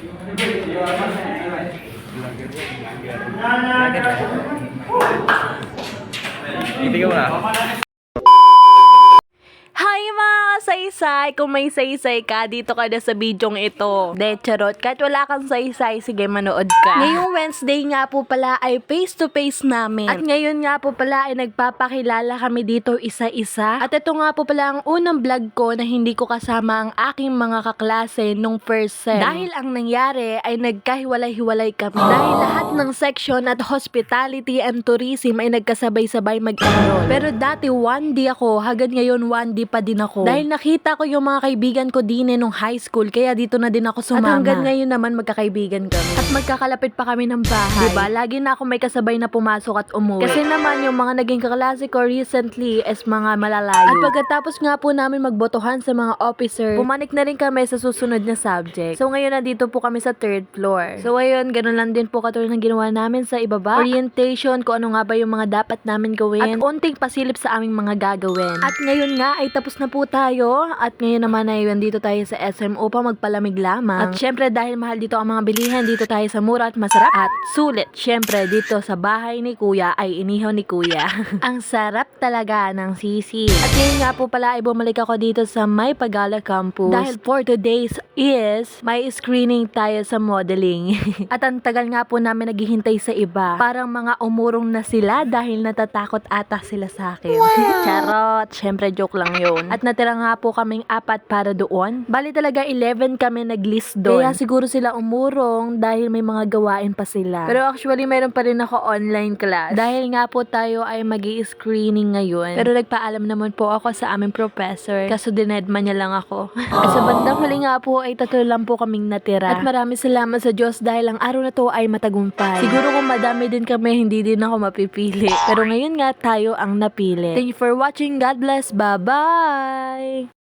Hindi ka muna. Hi mga saysay! Kung may saysay ka, dito ka na sa bidyong ito. De, charot. Kahit wala kang saysay, sige manood ka. Ngayong Wednesday nga po pala ay face-to-face namin. At ngayon nga po pala ay nagpapakilala kami dito isa-isa. At ito nga po pala ang unang vlog ko na hindi ko kasama ang aking mga kaklase nung first sem. Dahil ang nangyari ay nagkahiwalay-hiwalay kami. Dahil lahat ng section at hospitality and tourism ay nagkasabay-sabay mag-enroll. Pero dati 1D ako, hanggang ngayon 1D pa din ako. Dahil nakita ko yung mga kaibigan ko din nung high school, kaya dito na din ako sumama. At hanggang ngayon naman magkakaibigan kami. At magkakalapit pa kami ng bahay. Diba? Lagi na ako may kasabay na pumasok at umuwi. Kasi naman yung mga naging kaklase ko recently is mga malalayo. At pagkatapos nga po namin magbotohan sa mga officer, pumanik na rin kami sa susunod na subject. So ngayon nandito po kami sa 3rd floor. So ayun, ganun lang din po katulad ng ginawa namin sa ibaba. Orientation, kung ano nga ba yung mga dapat namin gawin. At unting pasilip sa aming mga gagawin. At ngayon nga ay tapos na po tayo at ngayon naman ay dito tayo sa SM upang magpalamig lamang. At syempre dahil mahal dito ang mga bilihan, dito tayo sa mura at masarap at sulit. Syempre dito sa bahay ni Kuya ay inihaw ni Kuya. Ang sarap talaga ng sisig. At ngayon nga po pala ay bumalik ako dito sa May Pagala Campus dahil for today's is may screening tayo sa modeling. At ang tagal nga po namin naghihintay sa iba. Parang mga umurong na sila dahil natatakot ata sila sa akin. Charot. Syempre joke lang yun. At natira nga po kaming 4 para doon. Bali talaga 11 kami nag-list doon. Kaya siguro sila umurong dahil may mga gawain pa sila. Pero actually mayroon pa rin ako online class. Dahil nga po tayo ay magi-screening ngayon. Pero nagpaalam naman po ako sa aming professor. Kaso dinedma niya lang ako. At sa bandang huli nga po ay 3 lang po kaming natira. At maraming salamat sa Diyos dahil ang araw na to ay matagumpay. Siguro kung madami din kami, hindi din ako mapipili. Pero ngayon nga tayo ang napili. Thank you for watching. God bless. Bye-bye!